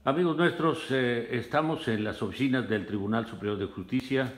Amigos nuestros, estamos en las oficinas del Tribunal Superior de Justicia,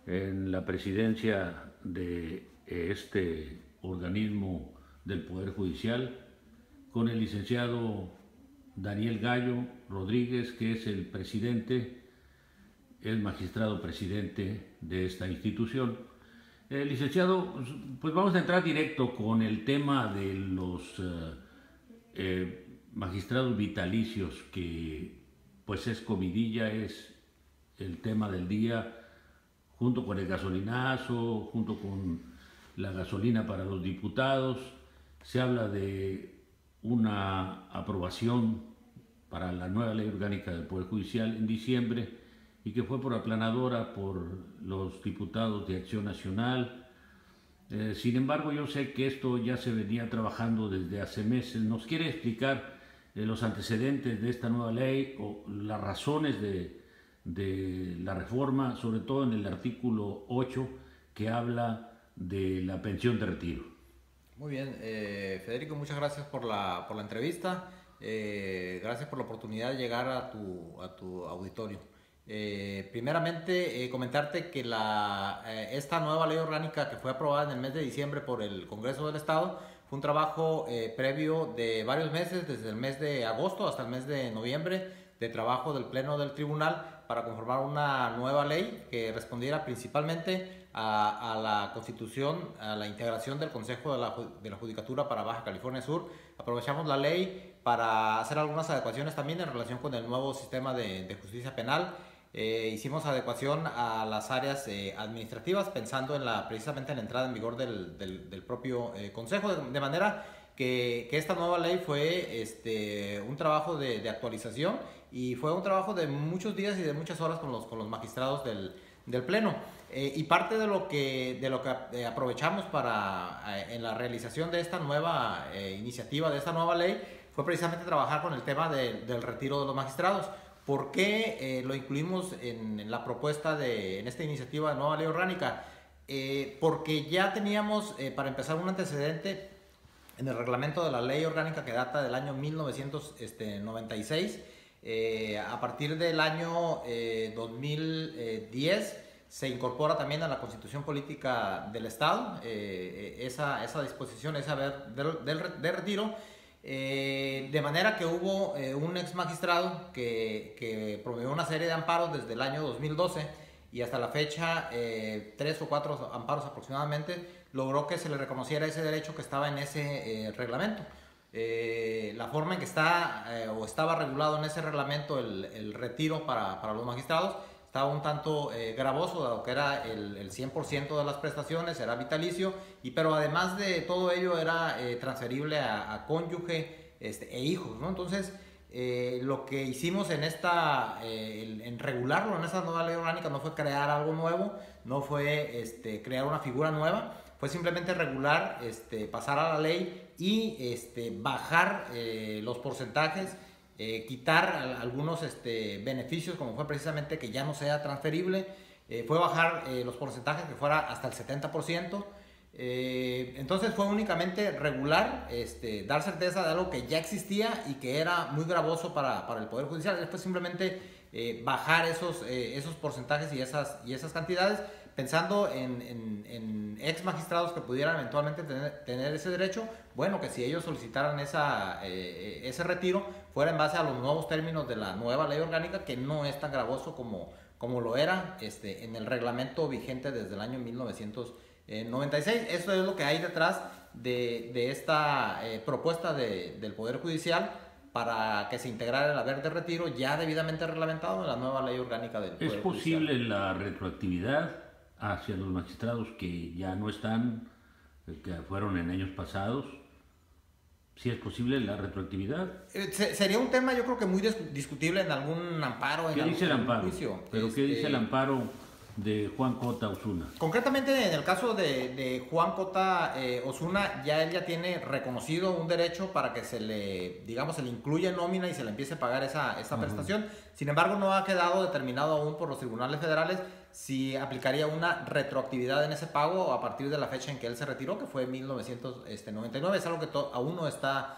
en la presidencia de este organismo del Poder Judicial, con el licenciado Daniel Gallo Rodríguez, que es el presidente, el magistrado presidente de esta institución. Licenciado, pues vamos a entrar directo con el tema de los magistrados vitalicios, que pues es comidilla, es el tema del día, junto con el gasolinazo, junto con la gasolina para los diputados. Se habla de una aprobación para la nueva ley orgánica del Poder Judicial en diciembre, y que fue por aplanadora por los diputados de Acción Nacional. Sin embargo, yo sé que esto ya se venía trabajando desde hace meses. ¿Nos quiere explicar los antecedentes de esta nueva ley o las razones de la reforma, sobre todo en el artículo 8, que habla de la pensión de retiro? Muy bien, Federico, muchas gracias por la entrevista. Gracias por la oportunidad de llegar a tu auditorio. Primeramente, comentarte que esta nueva ley orgánica que fue aprobada en el mes de diciembre por el Congreso del Estado fue un trabajo previo de varios meses, desde el mes de agosto hasta el mes de noviembre, de trabajo del Pleno del Tribunal para conformar una nueva ley que respondiera principalmente a la Constitución, a la integración del Consejo de la Judicatura para Baja California Sur. Aprovechamos la ley para hacer algunas adecuaciones también en relación con el nuevo sistema de justicia penal. Hicimos adecuación a las áreas administrativas, pensando precisamente en la entrada en vigor del propio Consejo, de manera que esta nueva ley fue un trabajo de actualización, y fue un trabajo de muchos días y de muchas horas con los magistrados del Pleno. Y parte de lo que aprovechamos en la realización de esta nueva iniciativa, de esta nueva ley, fue precisamente trabajar con el tema del retiro de los magistrados. ¿Por qué lo incluimos en la propuesta en esta iniciativa de nueva ley orgánica? Porque ya teníamos, para empezar, un antecedente en el reglamento de la ley orgánica que data del año 1996. A partir del año 2010 se incorpora también a la Constitución Política del Estado esa disposición, de retiro. De manera que hubo un ex magistrado que promovió una serie de amparos desde el año 2012 y hasta la fecha, 3 o 4 amparos aproximadamente, logró que se le reconociera ese derecho que estaba en ese reglamento. La forma en que estaba regulado en ese reglamento el retiro para los magistrados estaba un tanto gravoso, dado que era el 100% de las prestaciones, era vitalicio, pero además de todo ello era transferible a cónyuge e hijos, ¿no? Entonces, lo que hicimos en regularlo en esa nueva ley orgánica no fue crear algo nuevo, no fue crear una figura nueva, fue simplemente regular, pasar a la ley y bajar los porcentajes, quitar algunos beneficios, como fue precisamente que ya no sea transferible, fue bajar los porcentajes que fuera hasta el 70%. Entonces fue únicamente regular, dar certeza de algo que ya existía y que era muy gravoso para el Poder Judicial. Después simplemente bajar esos porcentajes y esas cantidades, pensando en ex magistrados que pudieran eventualmente tener ese derecho. Bueno, que si ellos solicitaran ese retiro, fuera en base a los nuevos términos de la nueva ley orgánica, que no es tan gravoso como lo era en el reglamento vigente desde el año 1996. Esto es lo que hay detrás de esta propuesta del Poder Judicial para que se integrara el haber de retiro, ya debidamente reglamentado en la nueva ley orgánica del Poder Judicial. ¿Es posible la retroactividad hacia los magistrados que ya no están, que fueron en años pasados? ¿Sí es posible la retroactividad? Sería un tema, yo creo que muy discutible en algún amparo. ¿Qué dice el amparo? ¿Pero qué dice el amparo de Juan Cota Osuna? Concretamente, en el caso de Juan Cota Osuna, él ya tiene reconocido un derecho para que se le incluya en nómina y se le empiece a pagar esa prestación. Sin embargo, no ha quedado determinado aún por los tribunales federales si aplicaría una retroactividad en ese pago a partir de la fecha en que él se retiró, que fue en 1999. Es algo que aún no está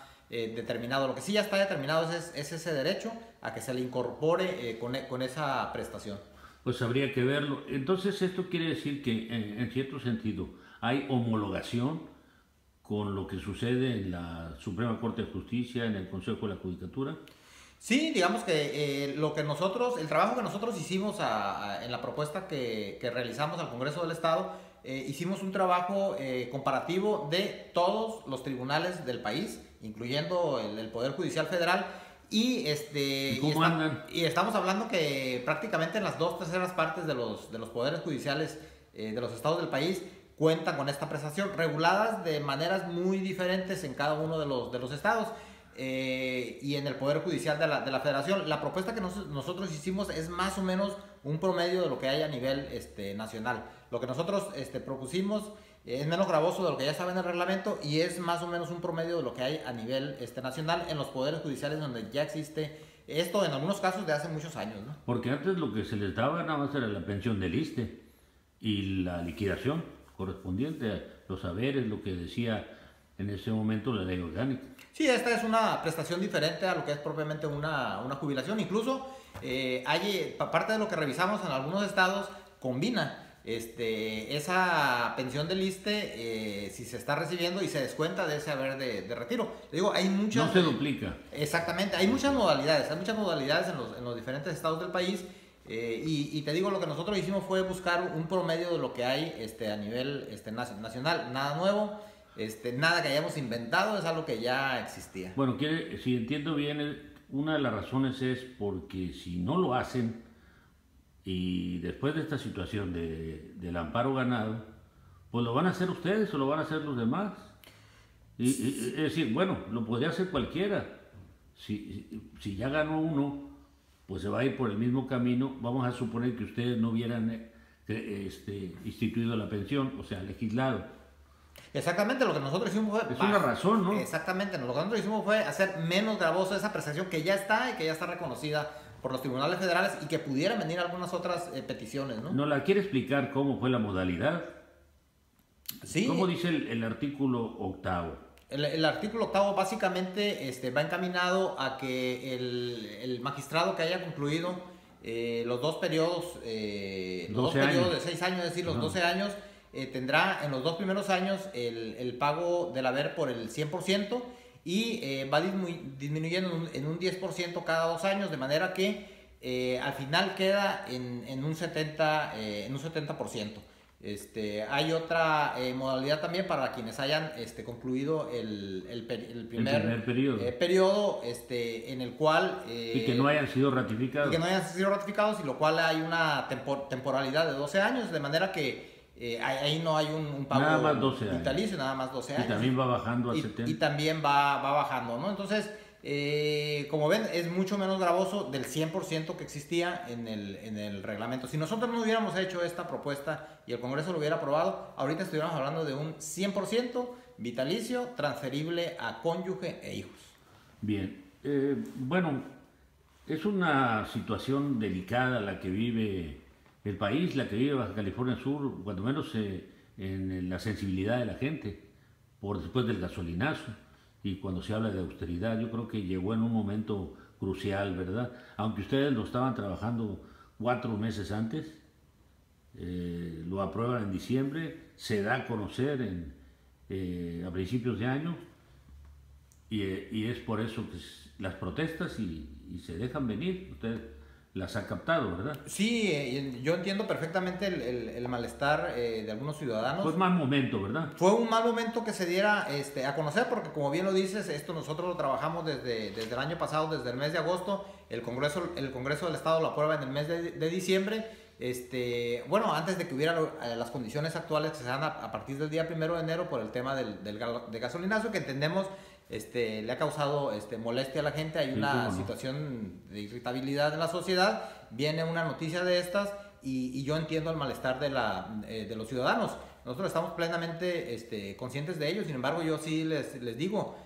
determinado. Lo que sí ya está determinado es ese derecho a que se le incorpore con esa prestación. Pues habría que verlo. Entonces esto quiere decir que en cierto sentido hay homologación con lo que sucede en la Suprema Corte de Justicia, en el Consejo de la Judicatura. Sí, digamos que el trabajo que nosotros hicimos en la propuesta que realizamos al Congreso del Estado, hicimos un trabajo comparativo de todos los tribunales del país, incluyendo el Poder Judicial Federal, ¿Y cómo andan? Y estamos hablando que prácticamente en las 2/3 partes de los poderes judiciales de los estados del país cuentan con esta prestación, reguladas de maneras muy diferentes en cada uno de los estados. Y en el Poder Judicial de la Federación. La propuesta que nosotros hicimos es más o menos un promedio de lo que hay a nivel nacional. Lo que nosotros propusimos es menos gravoso de lo que ya estaba en el reglamento y es más o menos un promedio de lo que hay a nivel nacional en los poderes judiciales donde ya existe esto, en algunos casos de hace muchos años, ¿no? Porque antes lo que se les daba nada más era la pensión del ISSSTE y la liquidación correspondiente a los haberes, lo que decía en ese momento la ley orgánica. Sí, esta es una prestación diferente a lo que es propiamente una jubilación. Incluso parte de lo que revisamos en algunos estados combina esa pensión del ISSSTE si se está recibiendo y se descuenta de ese haber de retiro. Digo, hay muchas... No se duplica. Exactamente, hay muchas modalidades en los diferentes estados del país. Y te digo, lo que nosotros hicimos fue buscar un promedio de lo que hay a nivel nacional. Nada nuevo. Nada que hayamos inventado, es algo que ya existía. Bueno, si entiendo bien, una de las razones es porque si no lo hacen y después de esta situación del amparo ganado, pues lo van a hacer ustedes o lo van a hacer los demás. Es decir, bueno, lo podría hacer cualquiera. Si ya ganó uno, pues se va a ir por el mismo camino. Vamos a suponer que ustedes no hubieran instituido la pensión, o sea, legislado. Exactamente, lo que nosotros hicimos fue... Es una razón, ¿no? Exactamente, lo que nosotros hicimos fue hacer menos gravosa esa prestación que ya está y que ya está reconocida por los tribunales federales y que pudieran venir algunas otras peticiones, ¿no? ¿No la quiere explicar cómo fue la modalidad? Sí. ¿Cómo dice el artículo 8? El artículo 8 básicamente va encaminado a que el magistrado que haya concluido los dos periodos, de 6 años, es decir, los 12 años, tendrá en los 2 primeros años el pago del haber por el 100% y va disminuyendo en un 10% cada 2 años, de manera que al final queda en un 70%. Hay otra modalidad también para quienes hayan concluido el primer periodo en el cual... y que no hayan sido ratificados. Y que no hayan sido ratificados, y lo cual hay una temporalidad de 12 años, de manera que ahí no hay un pago nada más 12 vitalicio, nada más 12 años. Y también va bajando a 70. Y también va bajando, ¿no? Entonces, como ven, es mucho menos gravoso del 100% que existía en el reglamento. Si nosotros no hubiéramos hecho esta propuesta y el Congreso lo hubiera aprobado, ahorita estuviéramos hablando de un 100% vitalicio transferible a cónyuge e hijos. Bien, bueno, es una situación delicada la que vive el país, la que vive Baja California Sur, cuando menos en la sensibilidad de la gente, por después del gasolinazo. Y cuando se habla de austeridad, yo creo que llegó en un momento crucial, ¿verdad? Aunque ustedes lo estaban trabajando 4 meses antes, lo aprueban en diciembre, se da a conocer a principios de año, y es por eso que las protestas y se dejan venir. Ustedes las ha captado, ¿verdad? Sí, yo entiendo perfectamente el malestar de algunos ciudadanos. Fue un mal momento, ¿verdad? Fue un mal momento que se diera a conocer, porque como bien lo dices, esto nosotros lo trabajamos desde el año pasado, desde el mes de agosto. El Congreso del Estado lo aprueba en el mes de diciembre. Bueno, antes de que hubiera las condiciones actuales que se dan a partir del día 1 de enero por el tema del gasolinazo, que entendemos le ha causado molestia a la gente. Hay una situación de irritabilidad en la sociedad, viene una noticia de estas y yo entiendo el malestar de los ciudadanos. Nosotros estamos plenamente conscientes de ello. Sin embargo, yo sí les digo,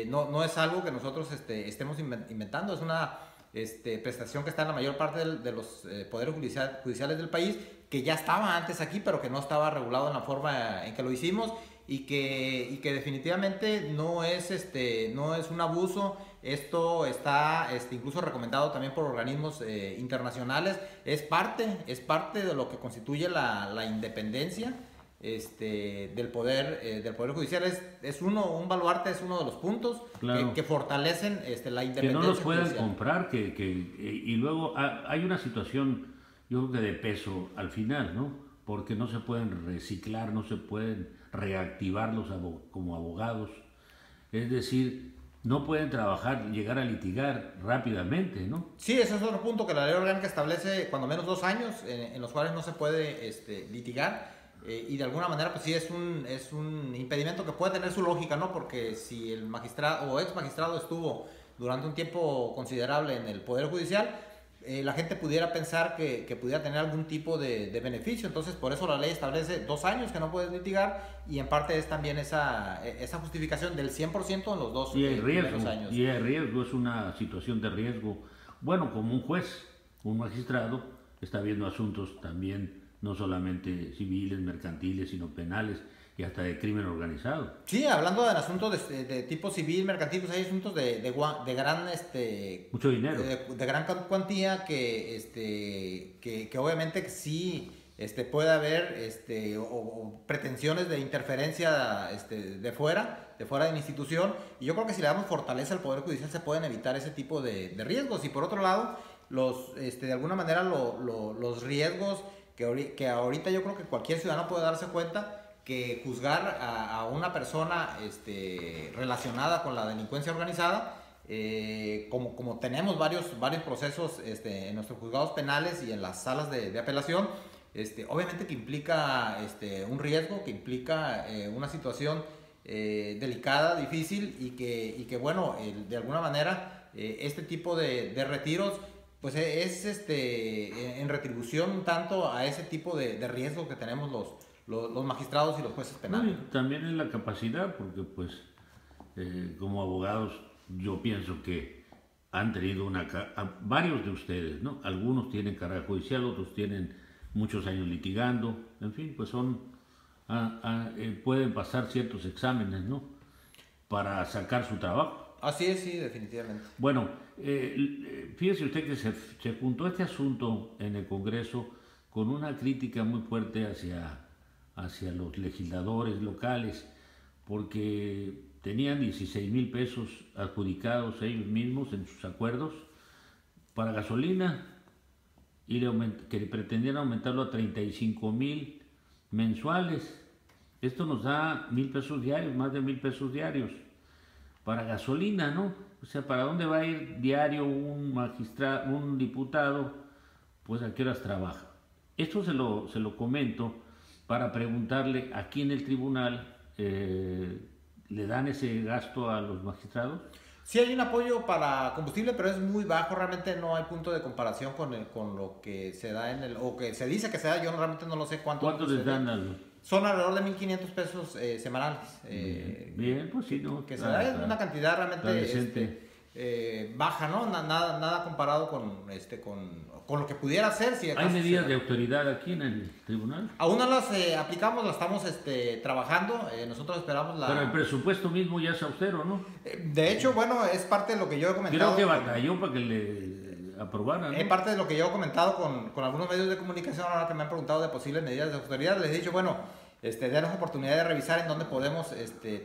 no es algo que nosotros estemos inventando, es una prestación que está en la mayor parte de los poderes judiciales del país, que ya estaba antes aquí, pero que no estaba regulado en la forma en que lo hicimos. y que definitivamente no es, no es un abuso. Esto está incluso recomendado también por organismos internacionales. Es parte de lo que constituye la independencia del poder judicial. Es un baluarte, es uno de los puntos claro, que fortalecen la independencia. Que no los pueden judicial. comprar, y luego hay una situación, yo creo que de peso al final, ¿no? Porque no se pueden reciclar, no se pueden reactivarlos como abogados. Es decir, no pueden trabajar, llegar a litigar rápidamente, ¿no? Sí, ese es otro punto que la ley orgánica establece, cuando menos 2 años en los cuales no se puede litigar. Y de alguna manera, pues sí, es un impedimento que puede tener su lógica, ¿no? Porque si el magistrado o ex magistrado estuvo durante un tiempo considerable en el Poder Judicial, la gente pudiera pensar que pudiera tener algún tipo de beneficio. Entonces, por eso la ley establece 2 años que no puedes litigar, y en parte es también esa justificación del 100% en los 2 primeros años. Y hay riesgo, es una situación de riesgo. Bueno, como un juez, un magistrado, está viendo asuntos también, no solamente civiles, mercantiles, sino penales y hasta de crimen organizado. Sí, hablando de asuntos de tipo civil, mercantil, pues hay asuntos de gran mucho dinero, de gran cuantía que obviamente sí puede haber o pretensiones de interferencia de fuera de la institución, y yo creo que si le damos fortaleza al Poder Judicial se pueden evitar ese tipo de riesgos. Y por otro lado, de alguna manera los riesgos que ahorita yo creo que cualquier ciudadano puede darse cuenta que juzgar a una persona relacionada con la delincuencia organizada, como tenemos varios procesos en nuestros juzgados penales y en las salas de apelación, obviamente que implica un riesgo, que implica una situación delicada, difícil, y que bueno, de alguna manera este tipo de retiros pues es en retribución un tanto a ese tipo de riesgo que tenemos los magistrados y los jueces penales. No, también es la capacidad, porque pues como abogados yo pienso que han tenido varios de ustedes, ¿no? Algunos tienen carrera judicial, otros tienen muchos años litigando, en fin, pues pueden pasar ciertos exámenes, ¿no? Para sacar su trabajo. Así es, sí, definitivamente. Bueno, fíjese usted que se juntó este asunto en el Congreso con una crítica muy fuerte hacia los legisladores locales, porque tenían 16,000 pesos adjudicados ellos mismos en sus acuerdos para gasolina, y que pretendían aumentarlo a 35,000 mensuales. Esto nos da 1,000 pesos diarios, más de 1,000 pesos diarios para gasolina, ¿no? O sea, ¿para dónde va a ir diario un diputado? Pues a qué horas trabaja. Esto se lo comento para preguntarle, ¿aquí en el tribunal le dan ese gasto a los magistrados? Sí hay un apoyo para combustible, pero es muy bajo, realmente no hay punto de comparación con lo que se da o que se dice que se da. Yo realmente no lo sé ¿Cuánto les dan a los? Son alrededor de 1,500 pesos semanales. Bien, pues sí, ¿no? Que se da, es una cantidad realmente baja, ¿no? Nada comparado con lo que pudiera ser. Si ¿Hay medidas de autoridad aquí en el tribunal? Aún no las aplicamos, las estamos trabajando. Nosotros esperamos Pero el presupuesto mismo ya es austero, ¿no? De hecho, bueno, es parte de lo que yo he comentado. Creo que batalló para que le aprobaran, ¿no? Es parte de lo que yo he comentado con algunos medios de comunicación ahora que me han preguntado de posibles medidas de autoridad. Les he dicho, bueno, denos oportunidad de revisar en dónde podemos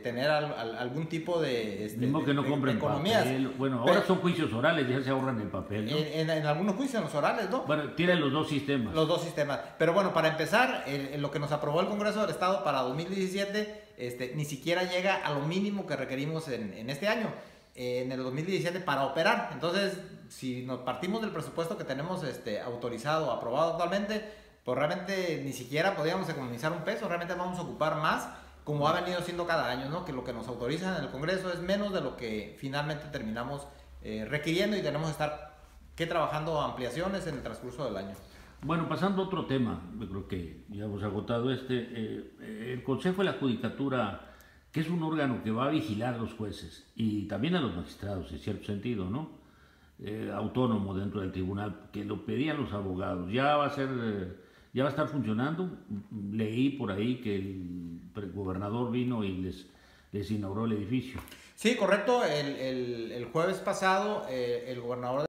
tener algún tipo de, mismo que no compren economías. Papel. Bueno, ahora son juicios orales, ya se ahorran el papel, ¿no? En algunos juicios, en los orales, ¿no? Bueno, tienen los dos sistemas. Los dos sistemas. Pero bueno, para empezar, lo que nos aprobó el Congreso del Estado para 2017, ni siquiera llega a lo mínimo que requerimos en este año, en el 2017, para operar. Entonces, si nos partimos del presupuesto que tenemos autorizado, aprobado actualmente, pues realmente ni siquiera podríamos economizar un peso. Realmente vamos a ocupar más, como ha venido siendo cada año, ¿no? Que lo que nos autorizan en el Congreso es menos de lo que finalmente terminamos requiriendo, y tenemos que estar trabajando ampliaciones en el transcurso del año. Bueno, pasando a otro tema, yo creo que ya hemos agotado el Consejo de la Judicatura, que es un órgano que va a vigilar a los jueces y también a los magistrados, en cierto sentido, ¿no? Autónomo dentro del tribunal, que lo pedían los abogados. Ya va a ser ya va a estar funcionando. Leí por ahí que el gobernador vino y les inauguró el edificio. Sí, correcto. El jueves pasado el gobernador